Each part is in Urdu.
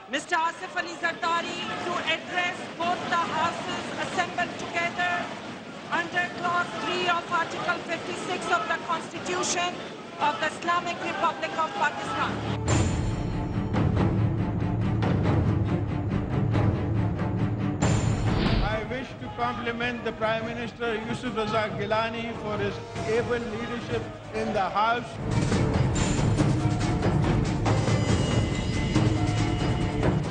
Mr. Asif Ali Zardari to address both the houses assembled together under Clause 3 of Article 56 of the Constitution of the Islamic Republic of Pakistan. I wish to compliment the Prime Minister Yusuf Raza Gilani for his able leadership in the House.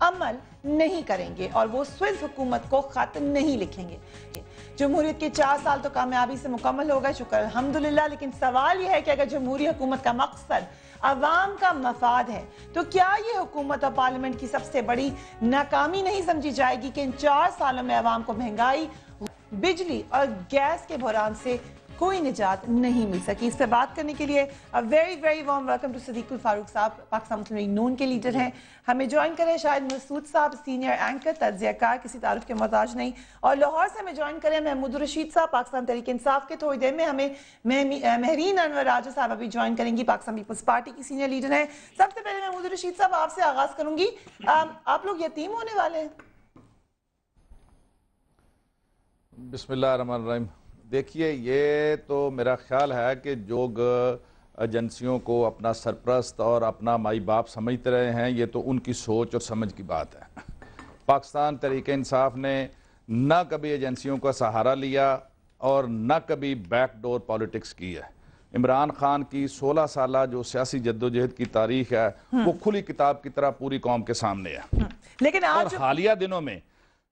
عمل نہیں کریں گے اور وہ سوئس حکومت کو خط نہیں لکھیں گے۔ جمہوریت کے 4 سال تو کامیابی سے مکمل ہو گئے، شکر الحمدللہ، لیکن سوال یہ ہے کہ اگر جمہوری حکومت کا مقصد عوام کا مفاد ہے تو کیا یہ حکومت اور پارلیمنٹ کی سب سے بڑی ناکامی نہیں سمجھی جائے گی کہ ان 4 سالوں میں عوام کو مہنگائی، بجلی اور گیس کے بحران سے کوئی نجات نہیں مل سکی؟ اس پہ بات کرنے کے لیے very very warm welcome to Siddique ul Farooq صاحب، پاکستان مسلم لیگ نون کے لیڈر ہیں۔ ہمیں جوائن کریں شاہد مسعود صاحب، سینئر اینکر، تجزیہ کار، کسی تعارف کے محتاج نہیں، اور لاہور سے ہمیں جوائن کریں محمود الرشید صاحب، پاکستان تحریک انصاف کے۔ تھوڑی دیر میں ہمیں مہرین انور راجہ صاحب ابھی جوائن کریں گی، پاکستان پیپلز پارٹی کی سینئر لیڈر ہیں۔ سب سے پہلے محمود الرشید صاحب آپ سے آغاز کروں گی، آپ لوگ یتیم ہونے والے ہیں؟ بسم اللہ الرحمن الرحیم۔ دیکھیے، یہ تو میرا خیال ہے کہ جو ایجنسیوں کو اپنا سرپرست اور اپنا مائی باپ سمجھتے رہے ہیں، یہ تو ان کی سوچ اور سمجھ کی بات ہے۔ پاکستان تحریک انصاف نے نہ کبھی ایجنسیوں کا سہارا لیا اور نہ کبھی بیک ڈور پالیٹکس کی ہے۔ عمران خان کی 16 سالہ جو سیاسی جدوجہد کی تاریخ ہے وہ کھلی کتاب کی طرح پوری قوم کے سامنے ہے۔ لیکن اور حالیہ دنوں میں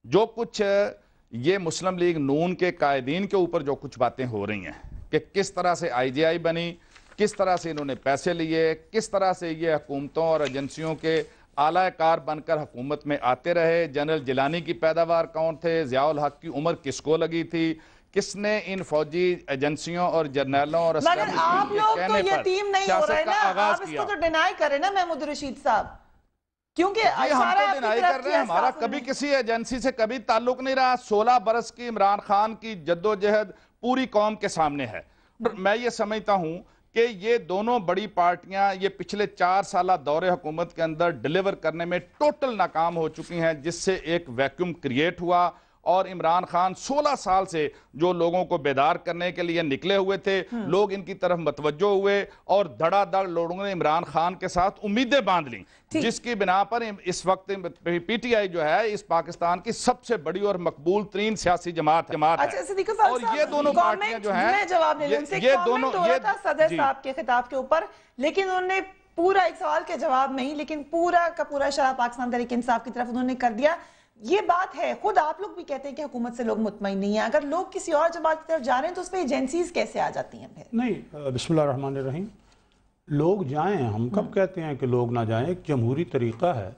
جو کچھ یہ مسلم لیگ نون کے قائدین کے اوپر جو کچھ باتیں ہو رہی ہیں کہ کس طرح سے آئی جی آئی بنی، کس طرح سے انہوں نے پیسے لیے، کس طرح سے یہ حکومتوں اور ایجنسیوں کے اعلی کار بن کر حکومت میں آتے رہے، جنرل جیلانی کی پیداوار کون تھے، ضیاء الحق کی عمر کس کو لگی تھی، کس نے ان فوجی ایجنسیوں اور جرنیلوں اور مگر آپ لوگ تو یتیم نہیں ہو رہے نا، آپ اس کو تو ڈینائی کریں نا محمود الرشید صاحب، کیونکہ ہم تو ڈینائی کر رہے ہیں، ہمارا کبھی کسی ایجنسی سے کبھی تعلق نہیں رہا۔ 16 برس کی عمران خان کی جدوجہد پوری قوم کے سامنے ہے۔ میں یہ سمجھتا ہوں کہ یہ دونوں بڑی پارٹیاں یہ پچھلے 4 سالہ دور حکومت کے اندر ڈیلیور کرنے میں ٹوٹل ناکام ہو چکی ہیں، جس سے ایک ویکیوم کریٹ ہوا، اور عمران خان 16 سال سے جو لوگوں کو بیدار کرنے کے لیے نکلے ہوئے تھے، لوگ ان کی طرف متوجہ ہوئے اور دھڑا دھڑ لوگوں نے عمران خان کے ساتھ امیدیں باندھ لیں، جس کی بنا پر اس وقت پی ٹی آئی جو ہے اس پاکستان کی سب سے بڑی اور مقبول ترین سیاسی جماعت ہے۔ اور یہ دونوں پارٹیاں جو ہیں، یہ دونوں صدر صاحب کے خطاب کے اوپر، لیکن انہوں نے پورا ایک سوال کے جواب نہیں، لیکن پورا کا پورا اشارہ پاکستان تحریک انصاف کی طرف انہوں نے کر دیا۔ یہ بات ہے، خود آپ لوگ بھی کہتے ہیں کہ حکومت سے لوگ مطمئن نہیں ہیں، اگر لوگ کسی اور جماعت کی طرف جا رہے ہیں تو اس پہ ایجنسیز کیسے آ جاتی ہیں پھر؟ نہیں، بسم اللہ الرحمن الرحیم، لوگ جائیں، ہم کب کہتے ہیں کہ لوگ نہ جائیں؟ ایک جمہوری طریقہ ہے،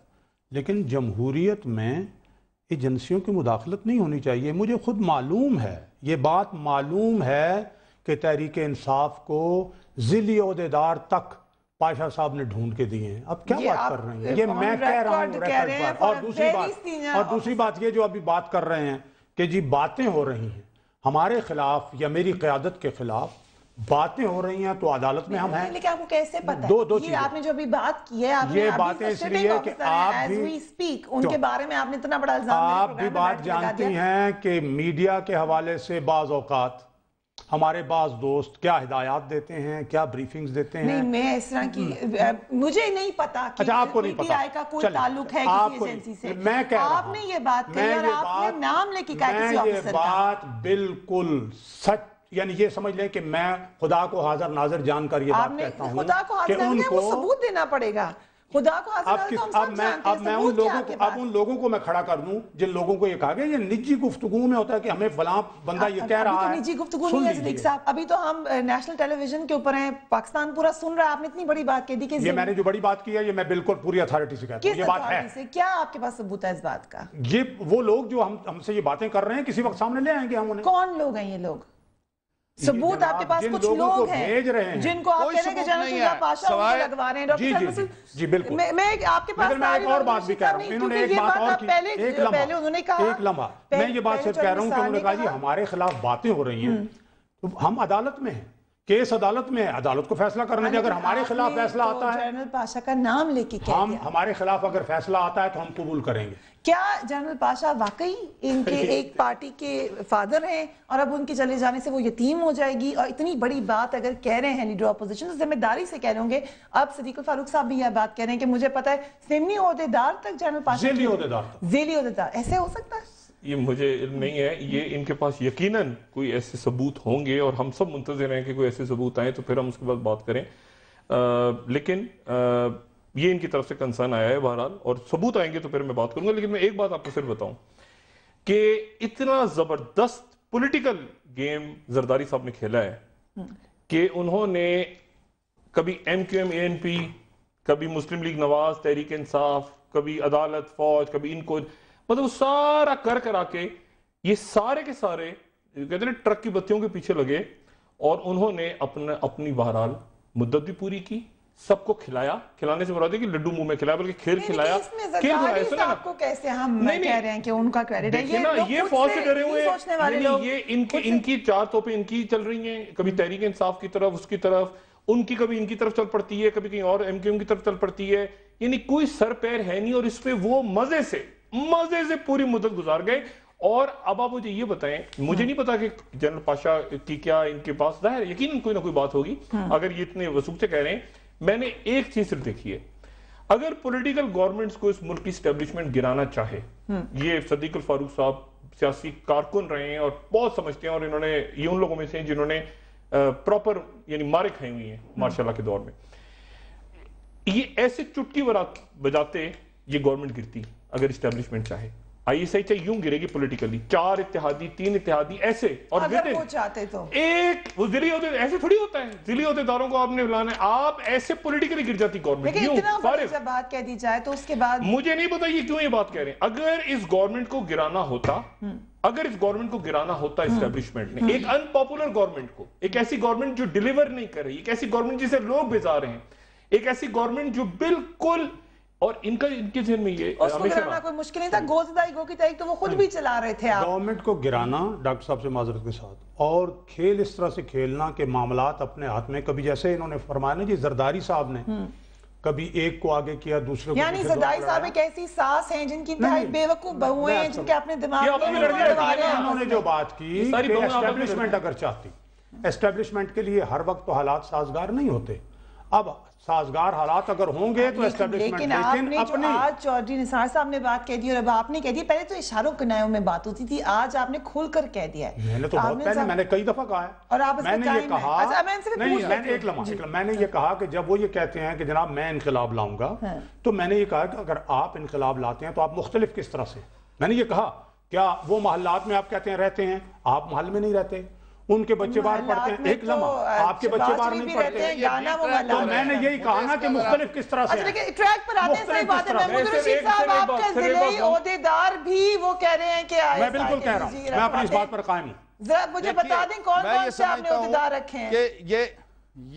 لیکن جمہوریت میں ایجنسیوں کی مداخلت نہیں ہونی چاہیے۔ مجھے خود معلوم ہے، یہ بات معلوم ہے کہ تحریک انصاف کو ذیلی عہدیدار تک پاشا صاحب نے ڈھونڈ کے دیے ہیں۔ اب کیا بات کر رہے ہیں؟ یہ میں کہہ رہا ہوں ریکارڈ پر۔ اور دوسری بات یہ جو ابھی بات کر رہے ہیں کہ جی باتیں ہو رہی ہیں ہمارے خلاف یا میری قیادت کے خلاف، باتیں ہو رہی ہیں تو عدالت میں ہم ہیں۔ لیکن آپ کو کیسے پتہ دو ہے؟ یہ آپ نے جو ابھی بات کی ہے، یہ باتیں اس لیے کہ آپ بھی ان کے بارے میں آپ نے اتنا بڑا الزام، آپ بھی بات جانتی ہیں کہ میڈیا کے حوالے سے بعض اوقات ہمارے بعض دوست کیا ہدایات دیتے ہیں، کیا بریفنگز دیتے ہیں۔ نہیں، میں اس طرح کی مجھے نہیں پتا کہ آپ کو نہیں پتا، پی ٹی آئی کا کوئی تعلق ہے کسی ایجنسی سے۔ میں کہہ رہا ہوں، آپ نے یہ بات کہی اور آپ نے نام لے کے کہا کسی آفیسر کا۔ یہ بات بالکل سچ، یعنی یہ سمجھ لیں کہ میں خدا کو حاضر ناظر جان کر یہ بات کہتا ہوں خدا کو حاضر ناظر وہ ثبوت دینا پڑے گا۔ خدا کو حاضر ناظر ہم سب جانتے ہیں، میں ان لوگوں کو میں کھڑا کر دوں جن لوگوں کو یہ کہا گیا، یہ نجی گفتگو میں ہوتا ہے کہ ہمیں فلاں بندہ یہ کہہ رہا ہے۔ ابھی تو نجی گفتگو نہیں ہے صدیق صاحب، ابھی تو ہم نیشنل ٹیلی ویژن کے اوپر ہیں، پاکستان پورا سن رہا ہے۔ آپ نے اتنی بڑی بات کہہ دی کہ یہ میں نے جو بڑی بات کی ہے یہ میں بالکل پوری اتھارٹی سے کہتا ہوں، یہ بات ہے۔ کیا آپ کے پاس ثبوت ہے اس بات کا؟ یہ وہ لوگ جو ہم سے یہ باتیں کر رہے ہیں کسی وقت سامنے لے آئیں گے ہم انہیں۔ کون لوگ ہیں یہ لوگ؟ ثبوت آپ کے پاس کچھ لوگ ہیں جن کو آپ کہہ رہے ہیں کہ جنرل شجاع پاشا ان کو لگوا رہے ہیں۔ جی بالکل، میں آپ کے پاس میں ایک اور بات بھی کہہ رہا ہوں، انہوں نے ایک بات اور کی، ایک لمحہ میں یہ بات صرف کہہ رہا ہوں کہ انہوں نے کہا جی ہمارے خلاف باتیں ہو رہی ہیں، تو ہم عدالت میں ہیں، کیس عدالت میں ہے، عدالت کو فیصلہ کرنا ہے۔ اگر ہمارے خلاف فیصلہ آتا ہے، جنرل پاشا کا نام لے کے کہہ دیا، ہمارے خلاف اگر فیصلہ آتا ہے تو ہم قبول کریں گے۔ کیا جنرل پاشا واقعی ان کے ایک پارٹی کے فادر ہیں اور اب ان کے چلے جانے سے وہ یتیم ہو جائے گی؟ اور اتنی بڑی بات اگر کہہ رہے ہیں لیڈر اپوزیشن تو ذمہ داری سے کہہ رہے ہوں گے۔ اب صدیق الفاروق صاحب بھی یہ بات کہہ رہے ہیں کہ مجھے پتا ہے ضمنی عہدیدار تک جنرل پاشا، ذیلی عہدیدار، ذیلی عہدیدار، ایسے ہو سکتا ہے؟ یہ مجھے علم نہیں ہے، یہ ان کے پاس یقیناً کوئی ایسے ثبوت ہوں گے اور ہم سب منتظر ہیں کہ کوئی ایسے ثبوت آئیں تو پھر ہم اس کے بعد بات کریں۔ لیکن یہ ان کی طرف سے کنسرن آیا ہے بہرحال، اور ثبوت آئیں گے تو پھر میں بات کروں گا. لیکن میں ایک بات آپ کو صرف بتاؤں کہ اتنا زبردست پولیٹیکل گیم زرداری صاحب نے کھیلا ہے کہ انہوں نے کبھی ایم کیو ایم اے این پی، کبھی مسلم لیگ نواز، تحریک انصاف، کبھی عدالت، فوج، کبھی ان کو، مطلب سارا کرا کے یہ سارے کے سارے کہتے ہیں ٹرک کی بتیوں کے پیچھے لگے، اور انہوں نے اپنی بہرحال مدت بھی پوری کی، سب کو کھلایا. کھلانے سے مراد ہے کہ لڈو منہ میں کھلایا بلکہ کھیر کھلایا. زرداری صاحب کو کیسے ہم کہہ رہے ہیں کہ ان کا کریڈٹ ہے؟ یہ فوج سے ڈرے ہوئے ہیں، یہ ان کی چار توپیں ان کی چل رہی ہیں، کبھی تحریک انصاف کی طرف، اس کی طرف ان کی، کبھی ان کی طرف چل پڑتی ہے، کبھی کہیں اور ایم کیو ایم کی طرف چل پڑتی ہے. یعنی کوئی سر پیر ہے نہیں، اور اس پہ وہ مزے سے پوری مدت گزار گئے. اور اب آپ مجھے یہ بتائیں، مجھے نہیں پتا کہ جنرل پاشا کی کیا ان کے پاس ظاہر یقیناً کوئی نہ کوئی بات ہوگی اگر یہ اتنے وثوق سے کہہ رہے ہیں. میں نے ایک چیز صرف دیکھی ہے، اگر پولیٹیکل گورنمنٹس کو اس ملک کی اسٹیبلشمنٹ گرانا چاہے، یہ صدیق الفاروق صاحب سیاسی کارکن رہے ہیں اور بہت سمجھتے ہیں، اور انہوں نے یہ ان لوگوں میں سے ہیں جنہوں نے پراپر یعنی مارے کھائے ہوئی ہیں ماشاء اللہ کے دور میں، یہ ایسے چٹکی بجاتے یہ گورنمنٹ گرتی اگر اسٹیبلشمنٹ چاہے. آئی ایس آئی چاہے یوں گرے گی پولیٹیکلی، 4 اتحادی 3 اتحادی ایسے، اور اگر وہ چاہتے تو ایک وہ ذلی ہوتے، ایسے تھوڑی ہوتا ہے، ذلی ہوتے داروں کو آپ نے بلانا ہے، آپ ایسے پولیٹیکلی گر جاتی گورنمنٹ. لیکن اتنا بڑی جب بات کہہ دی جائے تو اس کے بعد مجھے نہیں پتا یہ کیوں یہ بات کہہ رہے ہیں. اگر اس گورنمنٹ کو گرانا ہوتا اسٹیبلشمنٹ نے، ایک ان پاپولر گورنمنٹ کو، ایک ایسی گورنمنٹ جو ڈیلیور نہیں کر رہی، ایک ایسی گورنمنٹ جسے لوگ بیزار ہیں، ایک ایسی گورنمنٹ جو بالکل، اور ان کے ذہن میں یہ اس کو گرانا کوئی مشکل نہیں تھا. گوزدائی گو کی تحریک تو وہ خود بھی چلا رہے تھے. آپ گورنمنٹ کو گرانا ڈاکٹر صاحب سے معذرت کے ساتھ، اور کھیل اس طرح سے کھیلنا کہ معاملات اپنے ہاتھ میں، کبھی جیسے انہوں نے فرمایا نا جی زرداری صاحب نے کبھی ایک کو آگے کیا دوسرے کو، یعنی زرداری صاحب ایک ایسی ساس ہیں جن کی انتہائی بے وقوف بہویں ہیں، جن کے اپنے دماغ میں انہوں نے جو بات کی کہ اسٹیبلشمنٹ اگر چاہتی، اسٹیبلشمنٹ کے لیے ہر وقت تو حالات سازگار نہیں ہوتے. اب سازگار حالات اگر ہوں گے تو اسٹیبلشمنٹ، لیکن آپ نے جو آج چودھری نثار صاحب نے بات کہہ دی اور اب آپ نے کہہ دی، پہلے تو اشاروں کنایوں میں بات ہوتی تھی، آج آپ نے کھول کر کہہ دیا ہے. میں نے تو بہت پہلے، میں نے کئی دفعہ کہا ہے، اور آپ میں نے یہ کہا، ایک لمحہ میں نے یہ کہا کہ جب وہ یہ کہتے ہیں کہ جناب میں انقلاب لاؤں گا، تو میں نے یہ کہا کہ اگر آپ انقلاب لاتے ہیں تو آپ مختلف کس طرح سے. میں نے یہ کہا کیا وہ محلات میں آپ کہتے ہیں رہتے ہیں، آپ محل میں نہیں رہتے، ان کے بچے باہر پڑھتے ہیں، ایک لمحہ آپ کے بچے باہر نہیں پڑھتے، تو میں نے یہی کہا نا کہ مختلف کس طرح سے. ٹریک پر آتے ہیں، صحیح بات ہے. محمود رشید صاحب آپ کے ضلعی عہدیدار بھی وہ کہہ رہے ہیں کہ میں بالکل کہہ رہا ہوں، میں اپنی اس بات پر قائم ہوں. ذرا مجھے بتا دیں کون کون سے آپ نے عہدیدار رکھے ہیں. کہ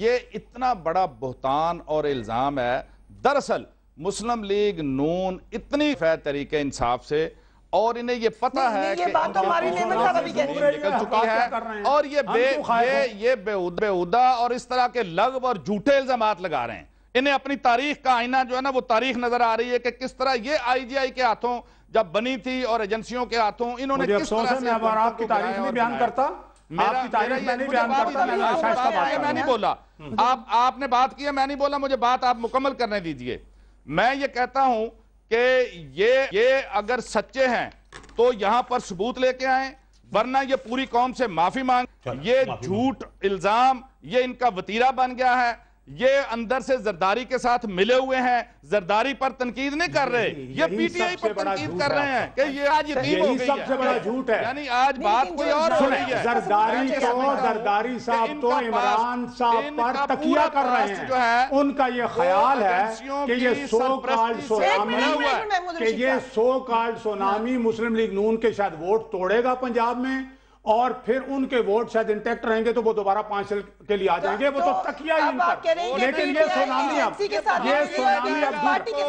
یہ اتنا بڑا بہتان اور الزام ہے. دراصل مسلم لیگ نون اتنی فیض طریقے انصاف سے، اور انہیں یہ پتہ ہے کہ نکل چکی ہے، اور یہ بےہودہ اور اس طرح کے لغو اور جھوٹے الزامات لگا رہے ہیں. انہیں اپنی تاریخ کا آئینہ جو ہے نا وہ تاریخ نظر آ رہی ہے کہ کس طرح یہ آئی جی آئی کے ہاتھوں جب بنی تھی اور ایجنسیوں کے ہاتھوں انہوں نے کس طرح سے آپ کی تاریخ نہیں بیان کرتا، آپ کی تاریخ میں نہیں بیان کرتا. میں نہیں بولا، آپ نے بات کی ہے، میں نہیں بولا، مجھے بات آپ مکمل کرنے دیجئے. میں یہ کہتا ہوں کہ یہ اگر سچے ہیں تو یہاں پر ثبوت لے کے آئیں، ورنہ یہ پوری قوم سے معافی مانگ. یہ جھوٹ الزام یہ ان کا وتیرہ بن گیا ہے. یہ اندر سے زرداری کے ساتھ ملے ہوئے ہیں، زرداری پر تنقید نہیں کر رہے، یہ پی ٹی آئی پر تنقید کر رہے ہیں کہ یہ آج یتیم ہو گئی ہے. سب سے بڑا جھوٹ ہے، یعنی آج بات کوئی اور ہو رہی ہے. زرداری صاحب تو عمران صاحب پر تکیہ کر رہے ہیں. ان کا یہ خیال ہے کہ یہ سو کالڈ سونامی مسلم لیگ نون کے شاید ووٹ توڑے گا پنجاب میں، اور پھر ان کے ووٹ شاید انٹیکٹ رہیں گے تو وہ دوبارہ 5 سال کے لیے آ جائیں گے. وہ تو تکیہ ہی ان پر، لیکن یہ سونامی اب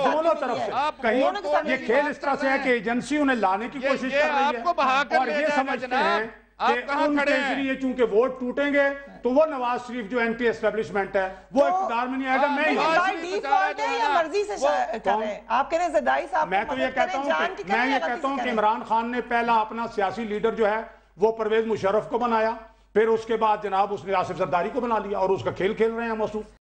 دونوں طرف سے کہیں یہ کھیل اس طرح سے ہے کہ ایجنسی انہیں لانے کی کوشش کر رہی ہے، اور یہ سمجھتے ہیں کہ ان کے ذریعے چونکہ ووٹ ٹوٹیں گے تو وہ نواز شریف جو اینٹی اسٹیبلشمنٹ ہے وہ اقتدار میں نہیں آئے گا. میں تو یہ کہتا ہوں کہ عمران خان نے پہلا اپنا سیاسی لیڈر جو ہے وہ پرویز مشرف کو بنایا، پھر اس کے بعد جناب اس نے آصف زرداری کو بنا لیا، اور اس کا کھیل کھیل رہے ہیں موصوف.